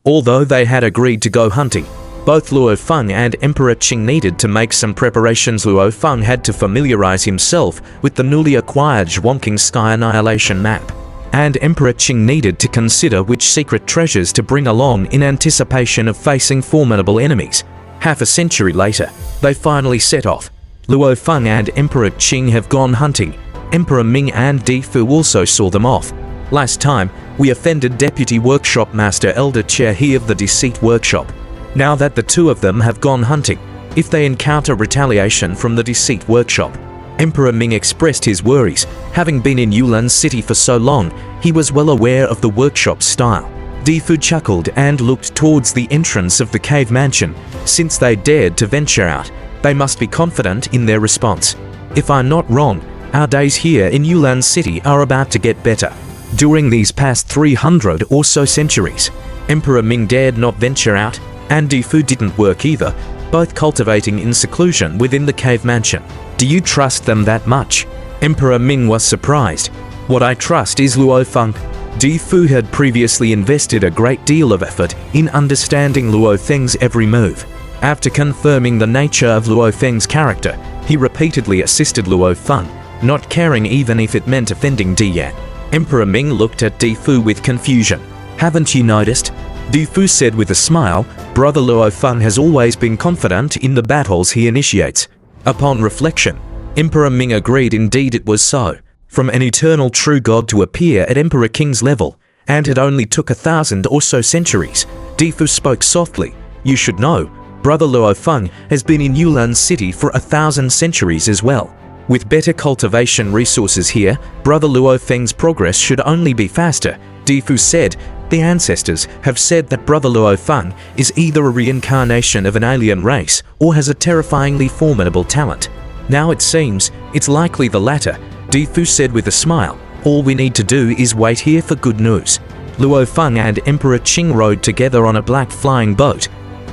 Although they had agreed to go hunting, both Luo Feng and Emperor Qing needed to make some preparations. Luo Feng had to familiarize himself with the newly acquired Zhuangking Sky Annihilation map, and Emperor Qing needed to consider which secret treasures to bring along in anticipation of facing formidable enemies. Half a century later, they finally set off. Luo Feng and Emperor Qing have gone hunting. Emperor Ming and Di Fu also saw them off. Last time, we offended Deputy Workshop Master Elder Che He of the Deceit Workshop. Now that the two of them have gone hunting, if they encounter retaliation from the Deceit Workshop, Emperor Ming expressed his worries. Having been in Yulan City for so long, he was well aware of the workshop's style. Di Fu chuckled and looked towards the entrance of the cave mansion. Since they dared to venture out, they must be confident in their response. If I'm not wrong, our days here in Yulan City are about to get better. During these past 300 or so centuries, Emperor Ming dared not venture out, and Di Fu didn't work either, both cultivating in seclusion within the cave mansion. Do you trust them that much? Emperor Ming was surprised. What I trust is Luo Feng. Di Fu had previously invested a great deal of effort in understanding Luo Feng's every move. After confirming the nature of Luo Feng's character, he repeatedly assisted Luo Feng, not caring even if it meant offending Di Yan. Emperor Ming looked at Di Fu with confusion. Haven't you noticed? Di Fu said with a smile, Brother Luo Feng has always been confident in the battles he initiates. Upon reflection, Emperor Ming agreed indeed it was so. From an eternal true god to appear at Emperor Qing's level, and it only took 1,000 or so centuries. Di Fu spoke softly. You should know, Brother Luo Feng has been in Yulan City for 1,000 centuries as well. With better cultivation resources here, Brother Luo Feng's progress should only be faster. Di Fu said, the ancestors have said that Brother Luo Feng is either a reincarnation of an alien race or has a terrifyingly formidable talent. Now it seems it's likely the latter, Di Fu said with a smile. All we need to do is wait here for good news. Luo Feng and Emperor Qing rode together on a black flying boat,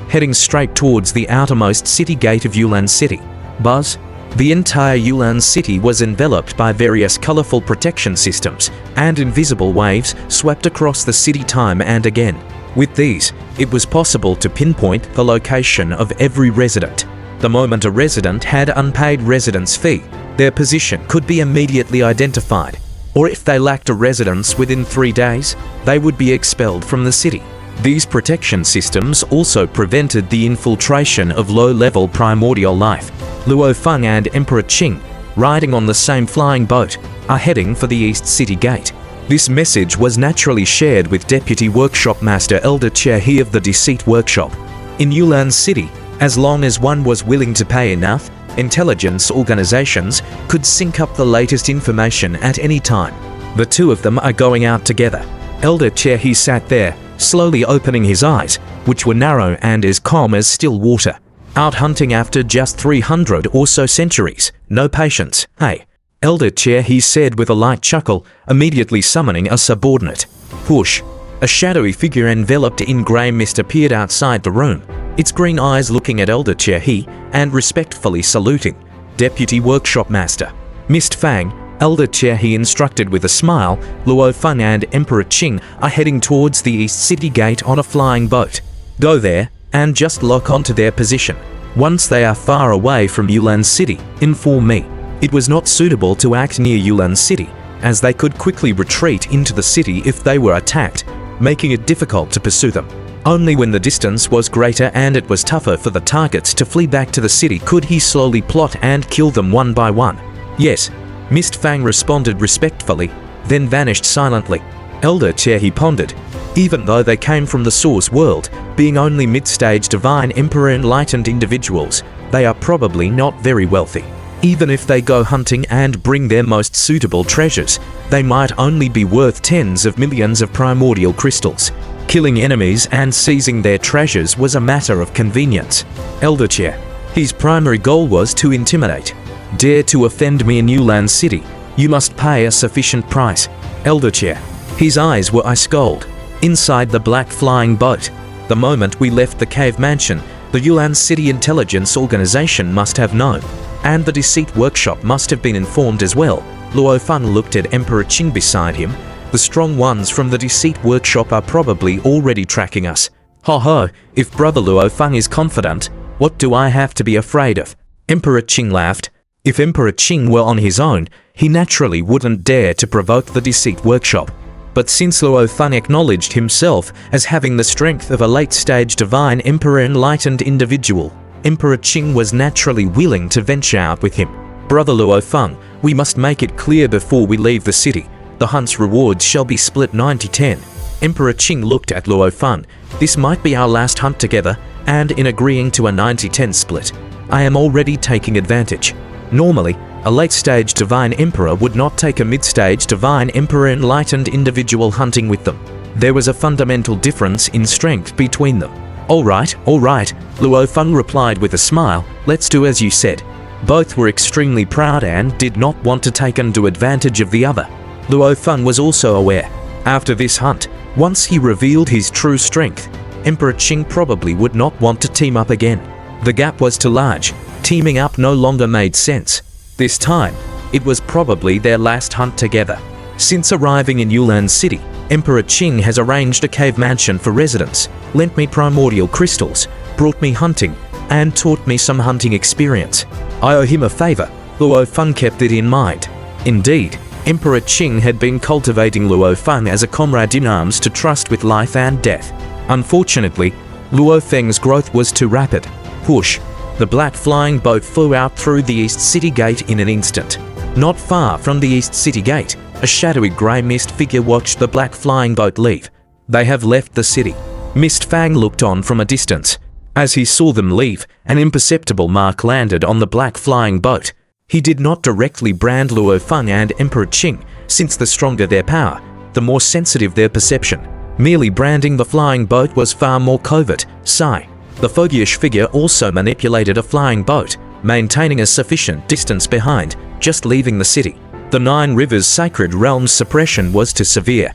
heading straight towards the outermost city gate of Yulan City. Buzz. The entire Yulan City was enveloped by various colorful protection systems, and invisible waves swept across the city time and again. With these, it was possible to pinpoint the location of every resident. The moment a resident had unpaid residence fee, their position could be immediately identified, or if they lacked a residence within 3 days, they would be expelled from the city. These protection systems also prevented the infiltration of low-level primordial life. Luo Feng and Emperor Qing, riding on the same flying boat, are heading for the East City Gate. This message was naturally shared with Deputy Workshop Master Elder Che He of the Deceit Workshop. In Yulan City, as long as one was willing to pay enough, intelligence organizations could sync up the latest information at any time. The two of them are going out together. Elder Che He sat there, slowly opening his eyes, which were narrow and as calm as still water. Out hunting after just 300 or so centuries. No patience, hey? Elder Che He said with a light chuckle, immediately summoning a subordinate. Push. A shadowy figure enveloped in grey mist appeared outside the room, its green eyes looking at Elder Che He and respectfully saluting. Deputy Workshop Master. Mist Fang, Elder Che He instructed with a smile. Luo Feng and Emperor Qing are heading towards the East City Gate on a flying boat. Go there, and just lock onto their position. Once they are far away from Yulan City, inform me. It was not suitable to act near Yulan City, as they could quickly retreat into the city if they were attacked, making it difficult to pursue them. Only when the distance was greater and it was tougher for the targets to flee back to the city could he slowly plot and kill them one by one. Yes, Mist Fang responded respectfully, then vanished silently. Elder Che He pondered. Even though they came from the Source world, being only mid-stage divine emperor enlightened individuals, they are probably not very wealthy. Even if they go hunting and bring their most suitable treasures, they might only be worth tens of millions of primordial crystals. Killing enemies and seizing their treasures was a matter of convenience. Elder Che. His primary goal was to intimidate. Dare to offend me in Yulan City, you must pay a sufficient price. Elder Che. His eyes were ice cold. Inside the black flying boat, the moment we left the cave mansion, the Yulan City Intelligence Organization must have known, and the Deceit Workshop must have been informed as well. Luo Feng looked at Emperor Qing beside him. The The strong ones from the Deceit Workshop are probably already tracking us. Ho ho, if Brother Luo Feng is confident, what do I have to be afraid of? Emperor Qing laughed. If Emperor Qing were on his own, he naturally wouldn't dare to provoke the Deceit Workshop. But since Luo Feng acknowledged himself as having the strength of a late-stage divine emperor enlightened individual, Emperor Qing was naturally willing to venture out with him. Brother Luo Feng, we must make it clear before we leave the city. The hunt's rewards shall be split 90-10. Emperor Qing looked at Luo Feng. This might be our last hunt together, and in agreeing to a 90-10 split, I am already taking advantage. Normally, a late-stage divine emperor would not take a mid-stage divine emperor enlightened individual hunting with them. There was a fundamental difference in strength between them. All right, Luo Feng replied with a smile, let's do as you said. Both were extremely proud and did not want to take undue advantage of the other. Luo Feng was also aware, after this hunt, once he revealed his true strength, Emperor Qing probably would not want to team up again. The gap was too large. Teaming up no longer made sense. This time, it was probably their last hunt together. Since arriving in Yulan City, Emperor Qing has arranged a cave mansion for residents, lent me primordial crystals, brought me hunting, and taught me some hunting experience. I owe him a favor. Luo Feng kept it in mind. Indeed, Emperor Qing had been cultivating Luo Feng as a comrade in arms to trust with life and death. Unfortunately, Luo Feng's growth was too rapid. Push. The black flying boat flew out through the East City Gate in an instant. Not far from the East City Gate, a shadowy grey mist figure watched the black flying boat leave. They have left the city. Mist Fang looked on from a distance. As he saw them leave, an imperceptible mark landed on the black flying boat. He did not directly brand Luo Feng and Emperor Qing, since the stronger their power, the more sensitive their perception. Merely branding the flying boat was far more covert. Sigh. The fogyish figure also manipulated a flying boat, maintaining a sufficient distance behind, just leaving the city. The Nine Rivers Sacred Realm's suppression was too severe.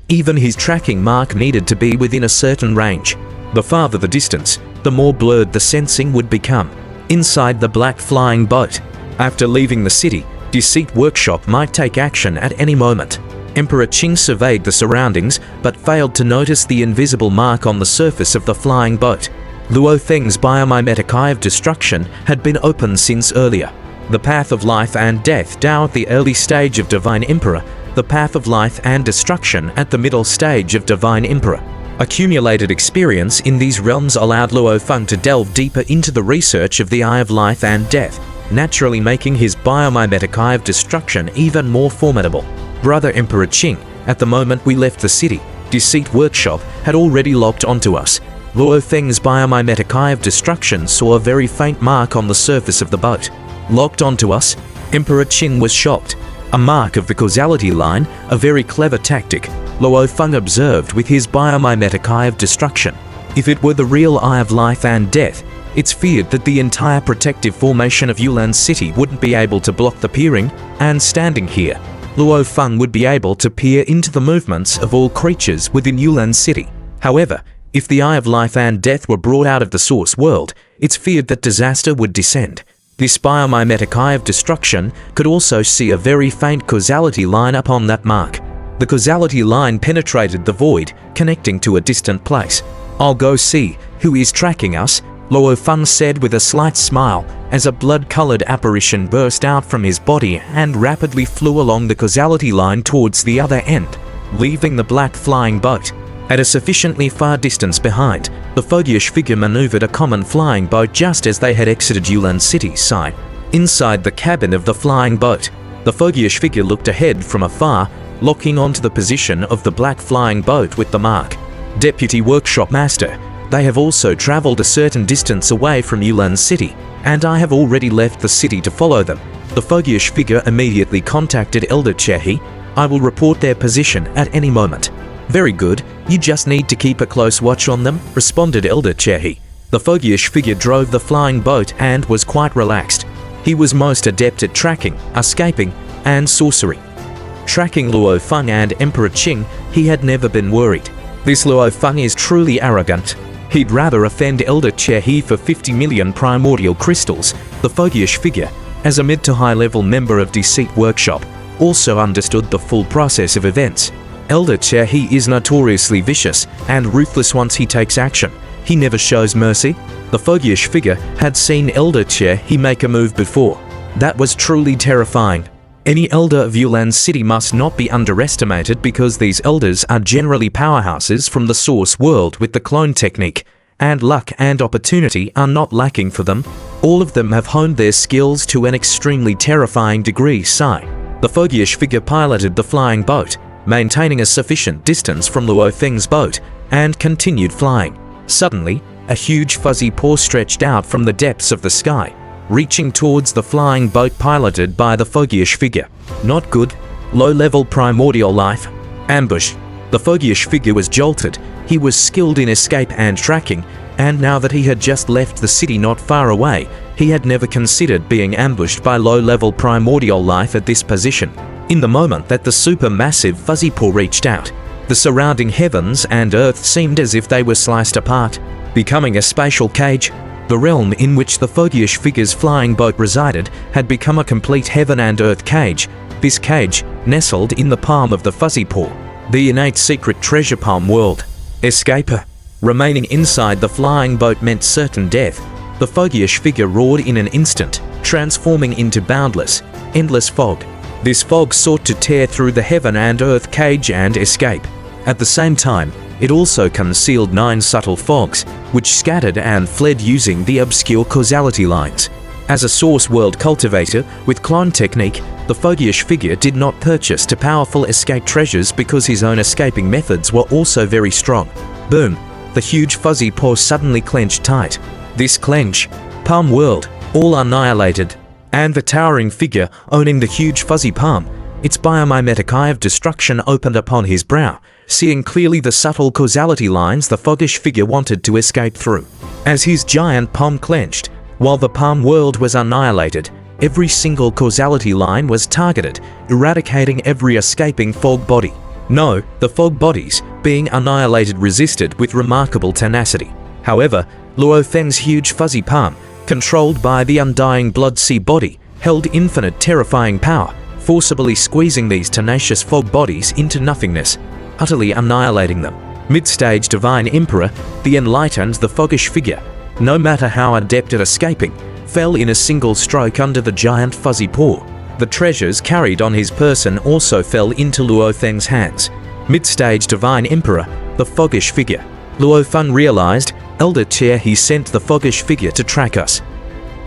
Even his tracking mark needed to be within a certain range. The farther the distance, the more blurred the sensing would become. Inside the black flying boat, after leaving the city, Deceit Workshop might take action at any moment. Emperor Qing surveyed the surroundings but failed to notice the invisible mark on the surface of the flying boat. Luo Feng's biomimetic eye of destruction had been open since earlier. The path of life and death Dao at the early stage of Divine Emperor, the path of life and destruction at the middle stage of Divine Emperor. Accumulated experience in these realms allowed Luo Feng to delve deeper into the research of the Eye of Life and Death, naturally making his biomimetic Eye of Destruction even more formidable. Brother Emperor Qing, at the moment we left the city, Deceit Workshop had already locked onto us. Luo Feng's biomimetic Eye of Destruction saw a very faint mark on the surface of the boat. Locked onto us? Emperor Qing was shocked. A mark of the causality line, a very clever tactic, Luo Feng observed with his biomimetic Eye of Destruction. If it were the real Eye of Life and Death, it's feared that the entire protective formation of Yulan City wouldn't be able to block the peering, and standing here, Luo Feng would be able to peer into the movements of all creatures within Yulan City. However, if the Eye of Life and Death were brought out of the source world, it's feared that disaster would descend. This biomimetic Eye of Destruction could also see a very faint causality line upon that mark. The causality line penetrated the void, connecting to a distant place. I'll go see who is tracking us, Luo Feng said with a slight smile as a blood-colored apparition burst out from his body and rapidly flew along the causality line towards the other end, leaving the black flying boat. At a sufficiently far distance behind, the fogyish figure maneuvered a common flying boat just as they had exited Yulan City's side. Inside the cabin of the flying boat, the fogyish figure looked ahead from afar, locking onto the position of the black flying boat with the mark. Deputy Workshop Master, they have also traveled a certain distance away from Yulan City, and I have already left the city to follow them. The fogyish figure immediately contacted Elder Chehi. I will report their position at any moment. Very good, you just need to keep a close watch on them, responded Elder Chehi. The fogyish figure drove the flying boat and was quite relaxed. He was most adept at tracking, escaping, and sorcery. Tracking Luo Feng and Emperor Qing, he had never been worried. This Luo Feng is truly arrogant. He'd rather offend Elder Chehi for 50 million primordial crystals. The fogyish figure, as a mid to high level member of Deceit Workshop, also understood the full process of events. Elder Che he is notoriously vicious and ruthless once he takes action. He never shows mercy. The foggyish figure had seen Elder Che he make a move before. That was truly terrifying. Any elder of Yulan City must not be underestimated because these elders are generally powerhouses from the source world with the clone technique, and luck and opportunity are not lacking for them. All of them have honed their skills to an extremely terrifying degree. The foggyish figure piloted the flying boat, maintaining a sufficient distance from Luo Feng's boat, and continued flying. Suddenly, a huge fuzzy paw stretched out from the depths of the sky, reaching towards the flying boat piloted by the foggyish figure. Not good. Low-level primordial life. Ambush. The foggyish figure was jolted. He was skilled in escape and tracking, and now that he had just left the city not far away, he had never considered being ambushed by low-level primordial life at this position. In the moment that the supermassive fuzzy paw reached out, the surrounding heavens and earth seemed as if they were sliced apart, becoming a spatial cage. The realm in which the foggyish figure's flying boat resided had become a complete heaven and earth cage. This cage, nestled in the palm of the fuzzy paw, the innate secret treasure palm world. Escape. Remaining inside the flying boat meant certain death. The foggyish figure roared in an instant, transforming into boundless, endless fog. This fog sought to tear through the heaven and earth cage and escape. At the same time, it also concealed 9 subtle fogs, which scattered and fled using the obscure causality lines. As a source world cultivator with clone technique, the foggyish figure did not purchase to powerful escape treasures because his own escaping methods were also very strong. Boom! The huge fuzzy paw suddenly clenched tight. This clench, palm world, all annihilated. And the towering figure owning the huge fuzzy palm, its biomimetic eye of destruction opened upon his brow, seeing clearly the subtle causality lines the foggish figure wanted to escape through. As his giant palm clenched, while the palm world was annihilated, every single causality line was targeted, eradicating every escaping fog body. No, the fog bodies, being annihilated, resisted with remarkable tenacity. However, Luo Feng's huge fuzzy palm, controlled by the undying blood sea body, held infinite terrifying power, forcibly squeezing these tenacious fog bodies into nothingness, utterly annihilating them. Mid-stage Divine Emperor, the enlightened, the foggish figure, no matter how adept at escaping, fell in a single stroke under the giant fuzzy paw. The treasures carried on his person also fell into Luo Feng's hands. Mid-stage Divine Emperor, the foggish figure. Luo Feng realized, Elder Che he sent the foggish figure to track us.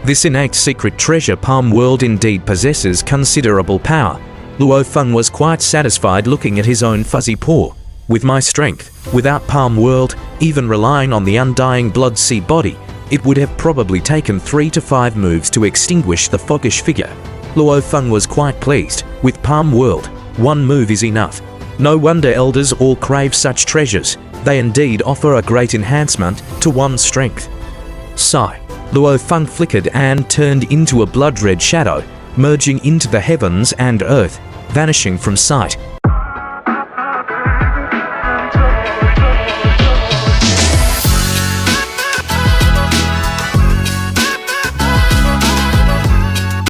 This innate secret treasure palm world indeed possesses considerable power. Luo Feng was quite satisfied looking at his own fuzzy paw. With my strength, without palm world, even relying on the undying blood sea body, it would have probably taken 3 to 5 moves to extinguish the foggish figure. Luo Feng was quite pleased. With palm world, 1 move is enough. No wonder elders all crave such treasures. They indeed offer a great enhancement to one's strength. Sigh. Luo Feng flickered and turned into a blood-red shadow, merging into the heavens and earth, vanishing from sight.